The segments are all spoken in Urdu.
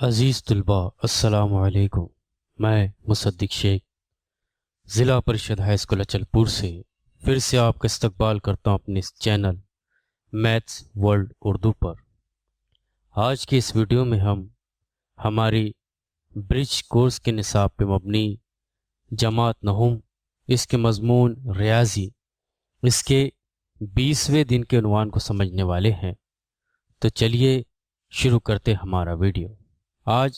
عزیز طلباء السلام علیکم۔ میں مصدق شیخ ضلع پریشد ہائی اسکول اچل پور سے پھر سے آپ کا استقبال کرتا ہوں اپنے اس چینل میتھس ورلڈ اردو پر۔ آج کے اس ویڈیو میں ہم ہماری برج کورس کے نصاب پہ مبنی جماعت نہم، اس کے مضمون ریاضی، اس کے 20ویں دن کے عنوان کو سمجھنے والے ہیں۔ تو چلیے شروع کرتے ہمارا ویڈیو۔ آج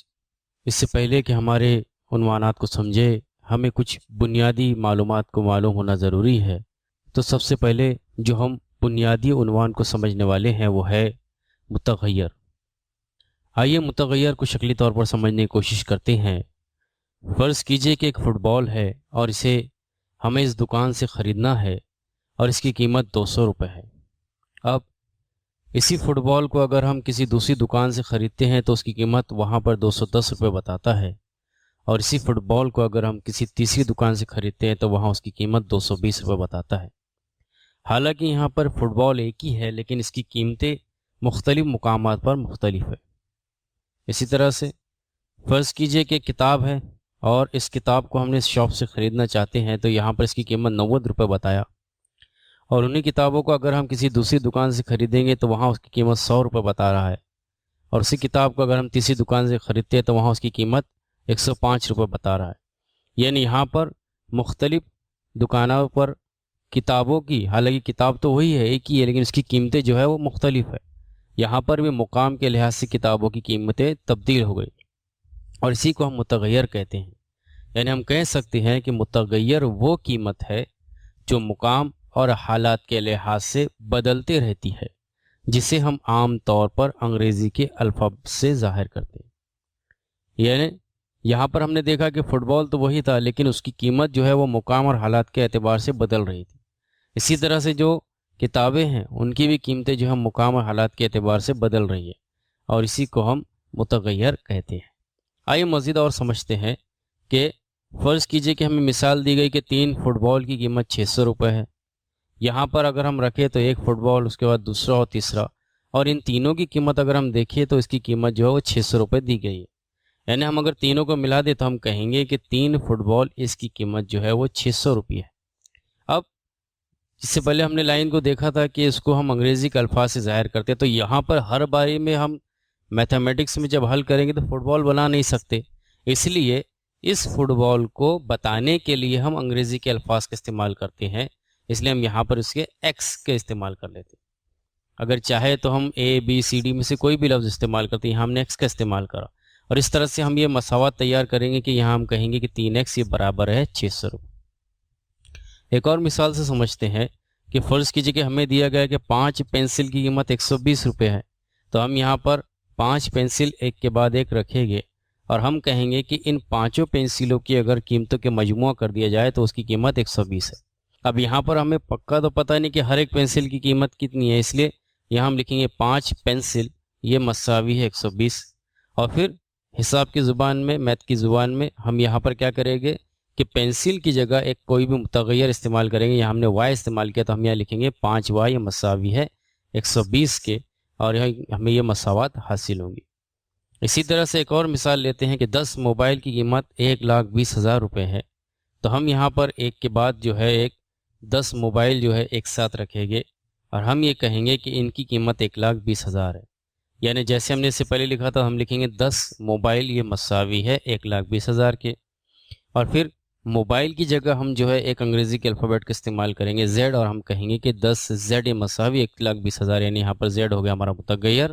اس سے پہلے کہ ہمارے عنوانات کو سمجھے، ہمیں کچھ بنیادی معلومات کو معلوم ہونا ضروری ہے۔ تو سب سے پہلے جو ہم بنیادی عنوان کو سمجھنے والے ہیں وہ ہے متغیر۔ آئیے متغیر کو شکلی طور پر سمجھنے کی کوشش کرتے ہیں۔ فرض کیجئے کہ ایک فٹ بال ہے اور اسے ہمیں اس دکان سے خریدنا ہے اور اس کی قیمت 200 روپے ہے۔ اب اسی فٹ بال کو اگر ہم کسی دوسری دکان سے خریدتے ہیں تو اس کی قیمت وہاں پر 210 روپے بتاتا ہے، اور اسی فٹ بال کو اگر ہم کسی تیسری دکان سے خریدتے ہیں تو وہاں اس کی قیمت 220 روپے بتاتا ہے۔ حالانکہ یہاں پر فٹ بال ایک ہی ہے لیکن اس کی قیمتیں مختلف مقامات پر مختلف ہے۔ اسی طرح سے فرض کیجئے کہ کتاب ہے اور اس کتاب کو ہم نے اس شاپ سے خریدنا چاہتے ہیں تو یہاں پر اس کی قیمت 90 روپے بتایا، اور انہی کتابوں کو اگر ہم کسی دوسری دکان سے خریدیں گے تو وہاں اس کی قیمت 100 روپے بتا رہا ہے، اور اسی کتاب کو اگر ہم تیسری دکان سے خریدتے ہیں تو وہاں اس کی قیمت 105 روپے بتا رہا ہے۔ یعنی یہاں پر مختلف دکانوں پر کتابوں کی، حالانکہ کتاب تو وہی ہے، ایک ہی ہے، لیکن اس کی قیمتیں جو ہے وہ مختلف ہے۔ یہاں پر بھی مقام کے لحاظ سے کتابوں کی قیمتیں تبدیل ہو گئی، اور اسی کو ہم متغیر کہتے ہیں۔ یعنی ہم کہہ سکتے ہیں کہ متغیر وہ قیمت ہے جو مقام اور حالات کے لحاظ سے بدلتے رہتی ہے، جسے ہم عام طور پر انگریزی کے الفاظ سے ظاہر کرتے ہیں۔ یعنی یہاں پر ہم نے دیکھا کہ فٹ بال تو وہی تھا لیکن اس کی قیمت جو ہے وہ مقام اور حالات کے اعتبار سے بدل رہی تھی۔ اسی طرح سے جو کتابیں ہیں ان کی بھی قیمتیں جو ہم مقام اور حالات کے اعتبار سے بدل رہی ہیں، اور اسی کو ہم متغیر کہتے ہیں۔ آئیے مزید اور سمجھتے ہیں کہ فرض کیجئے کہ ہمیں مثال دی گئی کہ 3 فٹ بال کی قیمت 600 روپے ہے۔ یہاں پر اگر ہم رکھیں تو ایک فٹ بال، اس کے بعد دوسرا اور تیسرا، اور ان تینوں کی قیمت اگر ہم دیکھیں تو اس کی قیمت جو ہے وہ 600 روپے دی گئی ہے۔ یعنی ہم اگر تینوں کو ملا دیں تو ہم کہیں گے کہ 3 فٹ بال اس کی قیمت جو ہے وہ 600 روپے ہے۔ اب اس سے پہلے ہم نے لائن کو دیکھا تھا کہ اس کو ہم انگریزی کے الفاظ سے ظاہر کرتے ہیں، تو یہاں پر ہر باری میں ہم میتھمیٹکس میں جب حل کریں گے تو فٹ بال بنا نہیں سکتے، اس لیے اس فٹ بال کو بتانے کے لیے ہم انگریزی کے الفاظ کا استعمال کرتے ہیں، اس لیے ہم یہاں پر اس کے ایکس کے استعمال کر لیتے ہیں۔ اگر چاہے تو ہم اے بی سی ڈی میں سے کوئی بھی لفظ استعمال کرتے ہیں، یہاں ہم نے ایکس کا استعمال کرا، اور اس طرح سے ہم یہ مساوات تیار کریں گے کہ یہاں ہم کہیں گے کہ 3x یہ برابر ہے 600 روپے۔ ایک اور مثال سے سمجھتے ہیں کہ فرض کیجئے کہ ہمیں دیا گیا کہ 5 پینسل کی قیمت 120 روپے ہے، تو ہم یہاں پر 5 پینسل ایک کے بعد ایک رکھیں گے، اور ہم کہیں گے کہ ان 5 پینسلوں کی اگر قیمتوں کے مجموعہ کر دیا جائے تو اس کی قیمت 120 ہے۔ اب یہاں پر ہمیں پکا تو پتہ نہیں کہ ہر ایک پینسل کی قیمت کتنی ہے، اس لیے یہاں ہم لکھیں گے 5 پینسل یہ مساوی ہے 120، اور پھر حساب کی زبان میں، میتھ کی زبان میں ہم یہاں پر کیا کریں گے کہ پینسل کی جگہ ایک کوئی بھی متغیر استعمال کریں گے۔ یہاں ہم نے y استعمال کیا تو ہم یہاں لکھیں گے 5y یہ مساوی ہے 120 کے، اور یہاں ہمیں یہ مساوات حاصل ہوں گی۔ اسی طرح سے ایک اور مثال لیتے ہیں کہ 10 موبائل کی قیمت 1,20,000 روپے ہے، تو ہم یہاں پر ایک کے بعد جو ہے ایک 10 موبائل جو ہے ایک ساتھ رکھیں گے، اور ہم یہ کہیں گے کہ ان کی قیمت 1,20,000 ہے۔ یعنی جیسے ہم نے اس سے پہلے لکھا تھا، ہم لکھیں گے 10 موبائل یہ مساوی ہے 1,20,000 کے، اور پھر موبائل کی جگہ ہم جو ہے ایک انگریزی کے الفابیٹ کا استعمال کریں گے Z، اور ہم کہیں گے کہ 10 Z یہ مساوی 1,20,000، یعنی یہاں پر Z ہو گیا ہمارا متغیر،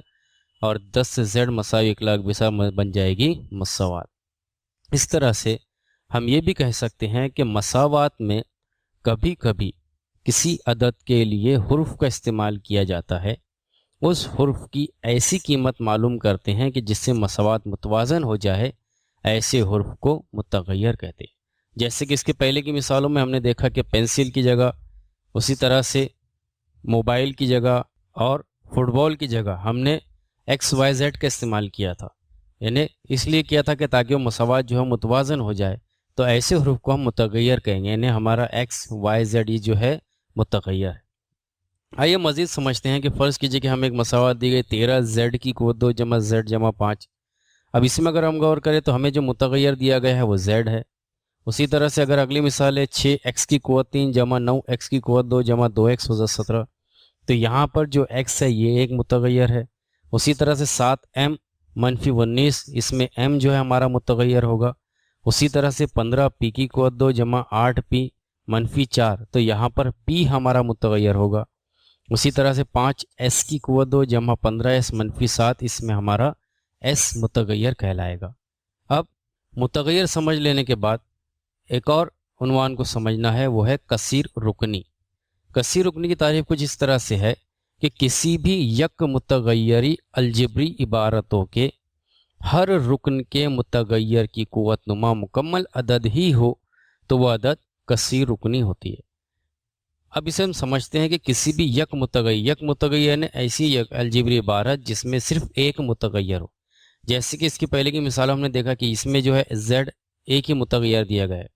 اور 10 Z مساوی 1,20,000 بن جائے گی مساوات۔ اس طرح سے ہم یہ بھی کہہ سکتے ہیں کہ مساوات میں کبھی کبھی کسی عدد کے لیے حرف کا استعمال کیا جاتا ہے، اس حرف کی ایسی قیمت معلوم کرتے ہیں کہ جس سے مساوات متوازن ہو جائے، ایسے حرف کو متغیر کہتے ہیں۔ جیسے کہ اس کے پہلے کی مثالوں میں ہم نے دیکھا کہ پینسل کی جگہ، اسی طرح سے موبائل کی جگہ اور فٹ بال کی جگہ ہم نے ایکس وائی زیڈ کا استعمال کیا تھا، یعنی اس لیے کیا تھا کہ تاکہ وہ مساوات جو ہے متوازن ہو جائے، تو ایسے حروف کو ہم متغیر کہیں گے، یعنی ہمارا ایکس وائی زیڈ یہ جو ہے متغیر ہے۔ آئیے مزید سمجھتے ہیں کہ فرض کیجئے کہ ہم ایک مساوات دی گئی 13 زیڈ کی قوت 2 جمع زیڈ جمع 5۔ اب اس میں اگر ہم غور کریں تو ہمیں جو متغیر دیا گیا ہے وہ زیڈ ہے۔ اسی طرح سے اگر اگلی مثال ہے 6 ایکس کی قوت 3 جمع 9 ایکس کی قوت 2 جمع 2 ایکس + 17، تو یہاں پر جو ایکس ہے یہ ایک متغیر ہے۔ اسی طرح سے 7 ایم منفی 19، اس میں ایم جو ہے ہمارا متغیر ہوگا۔ اسی طرح سے 15 پی کی قوت 2 جمع 8 پی منفی 4، تو یہاں پر پی ہمارا متغیر ہوگا۔ اسی طرح سے 5 ایس کی قوت 2 جمع 15 ایس منفی 7، اس میں ہمارا ایس متغیر کہلائے گا۔ اب متغیر سمجھ لینے کے بعد ایک اور عنوان کو سمجھنا ہے، وہ ہے کثیر رکنی۔ کثیر رکنی کی تعریف کچھ اس طرح سے ہے کہ کسی بھی یک متغیری الجبری عبارتوں کے ہر رکن کے متغیر کی قوت نما مکمل عدد ہی ہو تو وہ عدد کثیر رکنی ہوتی ہے۔ اب اسے ہم سمجھتے ہیں کہ کسی بھی یک متغیر یعنی ایسی یک الجبری عبارت جس میں صرف ایک متغیر ہو، جیسے کہ اس کی پہلے کی مثال ہم نے دیکھا کہ اس میں جو ہے زیڈ ایک ہی متغیر دیا گیا ہے۔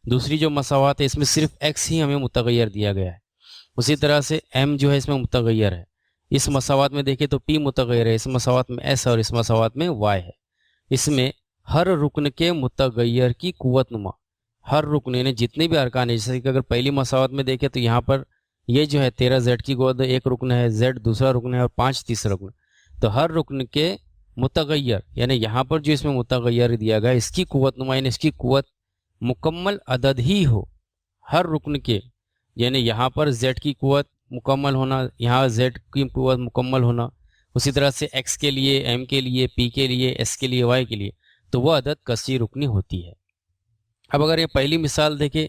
دوسری جو مساوات ہے اس میں صرف ایکس ہی ہمیں متغیر دیا گیا ہے۔ اسی طرح سے ایم جو ہے اس میں متغیر ہے۔ اس مساوات میں دیکھیں تو پی متغیر ہے، اس مساوات میں ایس اور اس مساوات میں وائی ہے۔ اس میں ہر رکن کے متغیر کی قوت نما، ہر رکن یعنی جتنے بھی ارکان ہیں، جیسے کہ اگر پہلی مساوات میں دیکھیں تو یہاں پر یہ جو ہے 13 زیڈ کی قوت ایک رکن ہے، زیڈ دوسرا رکن ہے اور 5 تیسرا رکن، تو ہر رکن کے متغیر یعنی یہاں پر جو اس میں متغیر دیا گیا اس کی قوت نما یعنی اس کی قوت مکمل عدد ہی ہو، ہر رکن کے، یعنی یہاں پر زیڈ کی قوت مکمل ہونا، یہاں زیڈ کی قوت مکمل ہونا، اسی طرح سے ایکس کے لیے، ایم کے لیے، پی کے لیے، ایس کے لیے، وائی کے لیے، تو وہ عدد کثیر رکنی ہوتی ہے۔ اب اگر یہ پہلی مثال دیکھیں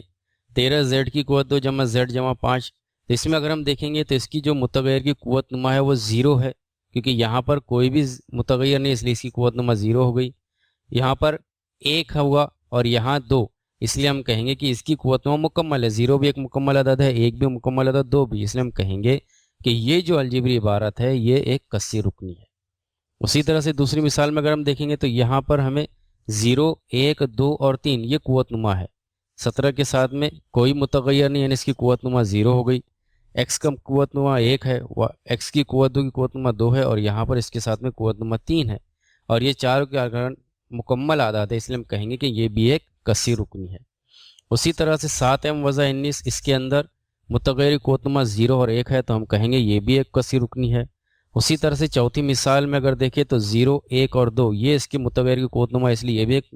13 زیڈ کی قوت 2 جمع زیڈ جمع 5، تو اس میں اگر ہم دیکھیں گے تو اس کی جو متغیر کی قوت نما ہے وہ 0 ہے، کیونکہ یہاں پر کوئی بھی متغیر نہیں، اس لیے اس کی قوت نما 0 ہو گئی۔ یہاں پر 1 ہوگا اور یہاں 2، اس لیے ہم کہیں گے کہ اس کی قوت نما مکمل ہے، 0 بھی ایک مکمل عدد ہے، 1 بھی مکمل عدد، 2 بھی، اس لیے ہم کہیں گے کہ یہ جو الجبری عبارت ہے یہ ایک کثیر رکنی ہے۔ اسی طرح سے دوسری مثال میں اگر ہم دیکھیں گے تو یہاں پر ہمیں 0 1 2 اور 3 یہ قوت نما ہے، 17 کے ساتھ میں کوئی متغیر نہیں، یعنی اس کی قوت نما 0 ہو گئی۔ ایکس کا قوت نما 1 ہے، ایکس کی قوت 2 کی قوت نما 2 ہے، اور یہاں پر اس کے ساتھ میں قوت نما 3 ہے، اور یہ چاروں کے ارکان مکمل اعداد ہے، اس لیے ہم کہیں گے کہ یہ بھی ایک کثیر رکنی ہے۔ اسی طرح سے 7 ایم وضع 19، اس کے اندر متغیر قوت نما 0 اور 1 ہے، تو ہم کہیں گے یہ بھی ایک کثیر رکنی ہے۔ اسی طرح سے چوتھی مثال میں اگر دیکھیں تو 0 1 اور 2 یہ اس کی متغیر کی قوت نما، اس لیے یہ بھی ایک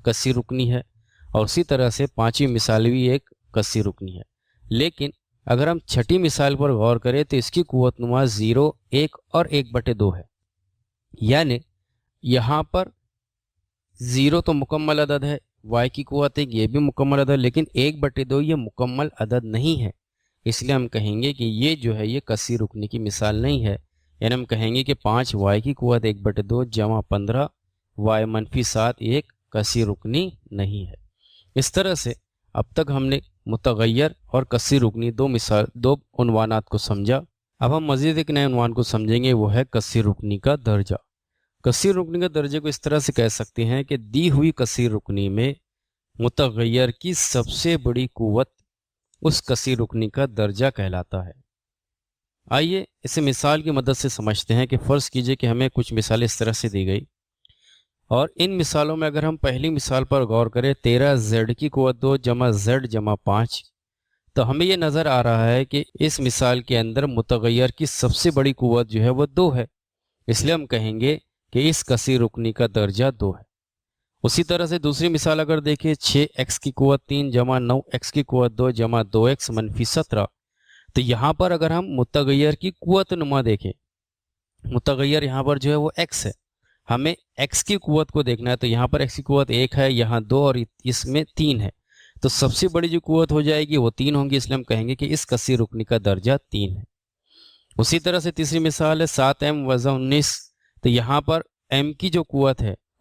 کثیر رکنی ہے، اور اسی طرح سے پانچویں مثال بھی ایک کثیر رکنی ہے۔ لیکن اگر ہم چھٹی مثال پر غور کریں تو اس کی قوت نما 0 1 اور 1/2 ہے، یعنی یہاں پر 0 تو مکمل عدد ہے، وائی کی قوت 1 یہ بھی مکمل عدد، لیکن 1/2 یہ مکمل عدد نہیں ہے، اس لیے ہم کہیں گے کہ یہ جو ہے یہ کثیر رکنی کی مثال نہیں ہے، یعنی ہم کہیں گے کہ 5 وائی کی قوت 1/2 جمع 15 وائی منفی 7 ایک کثیر رکنی نہیں ہے۔ اس طرح سے اب تک ہم نے متغیر اور کثیر رکنی دو عنوانات کو سمجھا۔ اب ہم مزید ایک نئے عنوان کو سمجھیں گے، وہ ہے کثیر رکنی کا درجہ۔ کثیر رکنی کے درجے کو اس طرح سے کہہ سکتے ہیں کہ دی ہوئی کثیر رکنی میں متغیر کی سب سے بڑی قوت اس کثیر رکنی کا درجہ کہلاتا ہے۔ آئیے اسے مثال کی مدد سے سمجھتے ہیں کہ فرض کیجئے کہ ہمیں کچھ مثالیں اس طرح سے دی گئی، اور ان مثالوں میں اگر ہم پہلی مثال پر غور کریں 13 زیڈ کی قوت 2 جمع زیڈ جمع 5، تو ہمیں یہ نظر آ رہا ہے کہ اس مثال کے اندر متغیر کی سب سے بڑی قوت جو ہے وہ 2 ہے، اس لیے ہم کہیں گے کہ اس کثیر رکنی کا درجہ 2 ہے۔ اسی طرح سے دوسری مثال اگر دیکھیں 6 ایکس کی قوت 3 جمع 9 ایکس کی قوت 2 جمع 2 ایکس منفی 17، تو یہاں پر اگر ہم متغیر کی قوت نما دیکھیں، متغیر یہاں پر جو ہے وہ ایکس ہے، ہمیں ایکس کی قوت کو دیکھنا ہے، تو یہاں پر ایکس کی قوت 1 ہے، یہاں 2 اور اس میں 3 ہے، تو سب سے بڑی جو قوت ہو جائے گی وہ 3 ہوں گی، اس لیے ہم کہیں گے کہ اس کثیر رکنی کا درجہ 3 ہے۔ اسی طرح سے تیسری مثال ہے 7 ایم وضع 19، تو یہاں پر ایم کی جو قوت ہے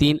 3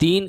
3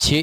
6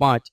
5,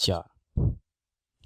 4।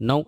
9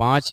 5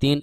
3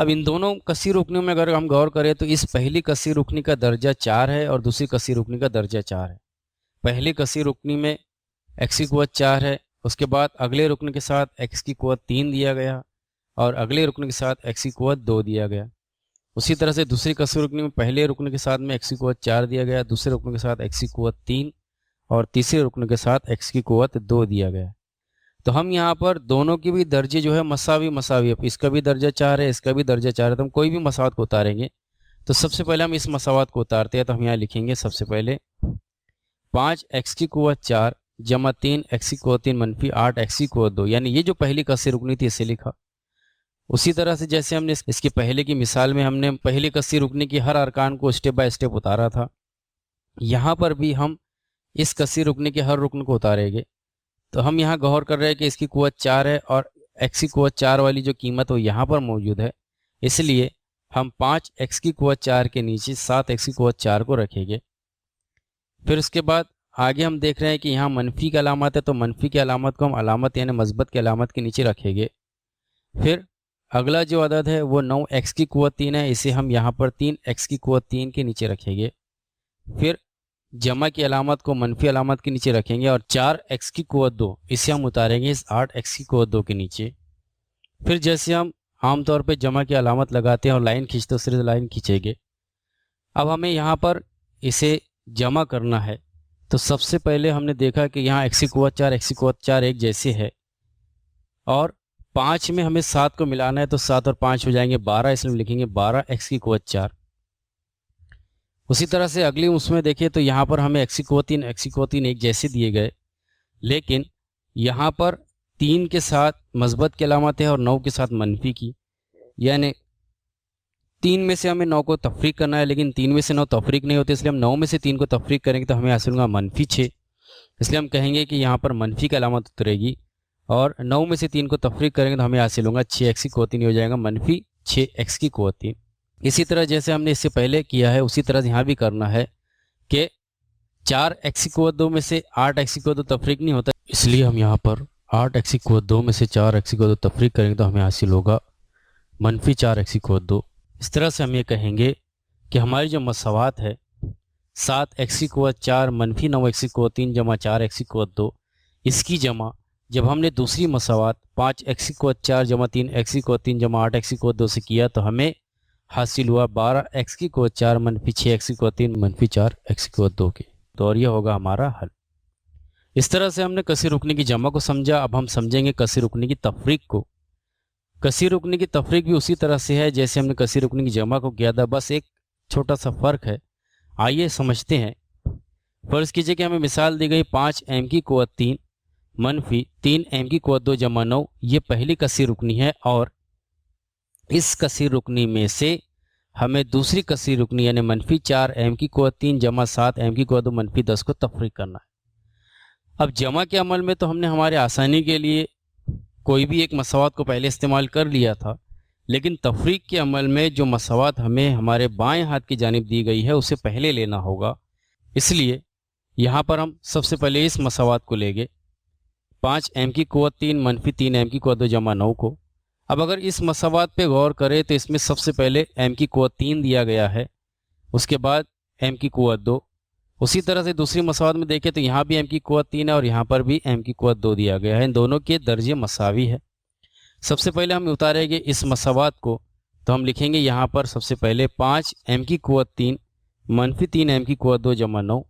اب ان دونوں کثیر رکنیوں میں اگر ہم غور کریں تو اس پہلی کثیر رکنی کا درجہ 4 ہے اور دوسری کثیر رکنی کا درجہ 4 ہے۔ پہلی کثیر رکنی میں x کی قوت 4 ہے، اس کے بعد اگلے رکن کے ساتھ x کی قوت 3 دیا گیا اور اگلے رکن کے ساتھ x کی قوت 2 دیا گیا۔ اسی طرح سے دوسری کثیر رکنی میں پہلے رکن کے ساتھ میں x کی قوت 4 دیا گیا، دوسرے رکن کے ساتھ x کی قوت 3 اور تیسرے رکن کے ساتھ x کی قوت 2 دیا گیا۔ تو ہم یہاں پر دونوں کی بھی درجے جو ہے مساوی ہے، اس کا بھی درجہ 4 ہے، اس کا بھی درجہ 4 ہے، تو ہم کوئی بھی مساوات کو اتاریں گے تو سب سے پہلے ہم اس مساوات کو اتارتے ہیں۔ تو ہم یہاں لکھیں گے سب سے پہلے 5x کی قوت 4 جمع 3x کی قوت 3 منفی 8x کی قوت 2، یعنی یہ جو پہلی کثیر رکنی تھی اسے لکھا۔ اسی طرح سے جیسے ہم نے اس کے پہلے کی مثال میں ہم نے پہلی کثیر رکنی کی ہر ارکان کو اسٹیپ بائی اسٹیپ اتارا تھا، یہاں پر بھی ہم اس کثیر رکنی کے ہر رکن کو اتاریں گے۔ تو ہم یہاں غور کر رہے ہیں کہ اس کی قوت 4 ہے اور x کی قوت 4 والی جو قیمت وہ یہاں پر موجود ہے، اس لیے ہم 5x کی قوت 4 کے نیچے 7x کی قوت 4 کو رکھیں گے۔ پھر اس کے بعد آگے ہم دیکھ رہے ہیں کہ یہاں منفی کی علامت ہے، تو منفی کی علامت کو ہم علامت یعنی مثبت کی علامت کے نیچے رکھیں گے۔ پھر اگلا جو عدد ہے وہ 9x کی قوت 3 ہے، اسے ہم یہاں پر 3x کی قوت 3 کے نیچے رکھیں گے۔ پھر جمع کی علامت کو منفی علامت کے نیچے رکھیں گے اور 4x کی قوت 2 اسے ہم اتاریں گے اس 8x کی قوت 2 کے نیچے۔ پھر جیسے ہم عام طور پہ جمع کی علامت لگاتے ہیں اور لائن کھینچتے اس طرح لائن کھینچیں گے۔ اب ہمیں یہاں پر اسے جمع کرنا ہے، تو سب سے پہلے ہم نے دیکھا کہ یہاں x کی قوت 4 x کی قوت 4 ایک جیسے ہے، اور 5 میں ہمیں 7 کو ملانا ہے، تو 7 اور 5 ہو جائیں گے 12، اس میں لکھیں گے 12x کی قوت 4۔ اسی طرح سے اگلی اس میں دیکھیں تو یہاں پر ہمیں x کی قوت 3 x کی قوت 3 ایک جیسے دیے گئے، لیکن یہاں پر 3 کے ساتھ مثبت کی علامت ہے اور 9 کے ساتھ منفی کی، یعنی 3 میں سے ہمیں 9 کو تفریق کرنا ہے، لیکن 3 میں سے 9 تفریق نہیں ہوتے، اس لیے ہم 9 میں سے 3 کو تفریق کریں گے تو ہمیں حاصل ہوگا منفی 6، اس لیے ہم کہیں گے کہ یہاں پر منفی کی علامت اترے گی، اور 9 میں سے 3 کو تفریق کریں گے تو ہمیں حاصل ہوگا 6x کی قوت 3 ہو جائے گا منفی 6x کی قوت 3۔ اسی طرح جیسے ہم نے اس سے پہلے کیا ہے اسی طرح یہاں بھی کرنا ہے کہ 4x کی قوت 2 میں سے 8x کی قوت 2 تفریق نہیں ہوتا، اس لیے ہم یہاں پر 8x کی قوت 2 میں سے 4x کی قوت 2 تفریق کریں گے تو ہمیں حاصل ہوگا منفی 4x کی قوت 2۔ اس طرح سے ہم یہ کہیں گے کہ ہماری جو مساوات ہے 7x کی قوت 4 منفی 9x کی قوت 3 جمع 4x کی قوت 2، اس کی جمع جب ہم نے دوسری مساوات 5x کی قوت 4 جمع 3x کی قوت 3 جمع 8x کی قوت 2 سے کیا تو ہمیں حاصل ہوا 12x کی قوت 4 منفی 6x کی قوت 3 منفی 4x کی قوت 2 کے، تو اور یہ ہوگا ہمارا حل۔ اس طرح سے ہم نے کثیر رکنی کی جمع کو سمجھا۔ اب ہم سمجھیں گے کثیر رکنی کی تفریق کو۔ کثیر رکنی کی تفریق بھی اسی طرح سے ہے جیسے ہم نے کثیر رکنی کی جمع کو کیا تھا، بس ایک چھوٹا سا فرق ہے، آئیے سمجھتے ہیں۔ فرض کیجئے کہ ہمیں مثال دی گئی 5m کی قوت 3 منفی 3m کی قوت 2 جمع 9، یہ پہلی کثیر رکنی ہے، اور اس کثیر رکنی میں سے ہمیں دوسری کثیر رکنی یعنی منفی 4m کی قوت 3 جمع 7m کی قوت 2 منفی 10 کو تفریق کرنا ہے۔ اب جمع کے عمل میں تو ہم نے ہمارے آسانی کے لیے کوئی بھی ایک مساوات کو پہلے استعمال کر لیا تھا، لیکن تفریق کے عمل میں جو مساوات ہمیں ہمارے بائیں ہاتھ کی جانب دی گئی ہے اسے پہلے لینا ہوگا، اس لیے یہاں پر ہم سب سے پہلے اس مساوات کو لیں گے 5m کی قوت 3 منفی 3m کی قوت 2 جمع 9 کو۔ اب اگر اس مساوات پہ غور کریں تو اس میں سب سے پہلے m کی قوت 3 دیا گیا ہے، اس کے بعد m کی قوت 2۔ اسی طرح سے دوسری مساوات میں دیکھیں تو یہاں بھی m کی قوت 3 ہے اور یہاں پر بھی m کی قوت 2 دیا گیا ہے، ان دونوں کے درجے مساوی ہے۔ سب سے پہلے ہم اتاریں گے اس مساوات کو، تو ہم لکھیں گے یہاں پر سب سے پہلے 5m کی قوت 3 منفی 3m کی قوت 2 جمع 9،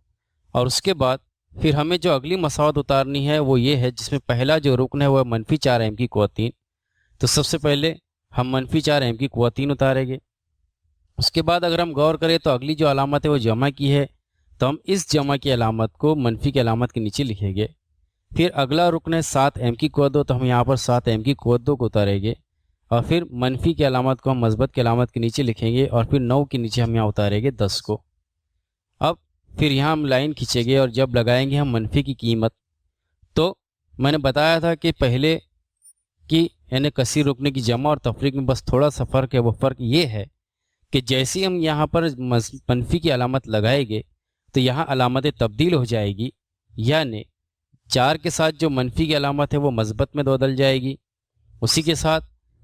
اور اس کے بعد پھر ہمیں جو اگلی مساوات اتارنی ہے وہ یہ ہے جس میں پہلا جو رکن ہے وہ منفی 4m کی قوت 3، تو سب سے پہلے ہم منفی 4m کی قوت 3 اتاریں گے۔ اس کے بعد اگر ہم غور کریں تو اگلی جو علامت ہے وہ جمع کی ہے، تو ہم اس جمع کی علامت کو منفی کی علامت کے نیچے لکھیں گے۔ پھر اگلا رکن ہے 7m کی قوت 2، تو ہم یہاں پر 7m کی قوت 2 کو اتاریں گے، اور پھر منفی کی علامت کو ہم مثبت کی علامت کے نیچے لکھیں گے، اور پھر 9 کے نیچے ہم یہاں اتاریں گے 10 کو۔ اب پھر یہاں ہم لائن کھینچیں گے اور جب لگائیں گے ہم منفی کی قیمت، تو میں نے بتایا تھا کہ پہلے کی یعنی کثیر رکنی کی جمع اور تفریق میں بس تھوڑا سا فرق ہے، وہ فرق یہ ہے کہ جیسے ہم یہاں پر منفی کی علامت لگائیں گے تو یہاں علامت تبدیل ہو جائے گی، یعنی 4 کے ساتھ جو منفی کی علامت ہے وہ مثبت میں بدل جائے گی، اسی کے ساتھ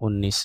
19,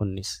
19।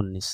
19।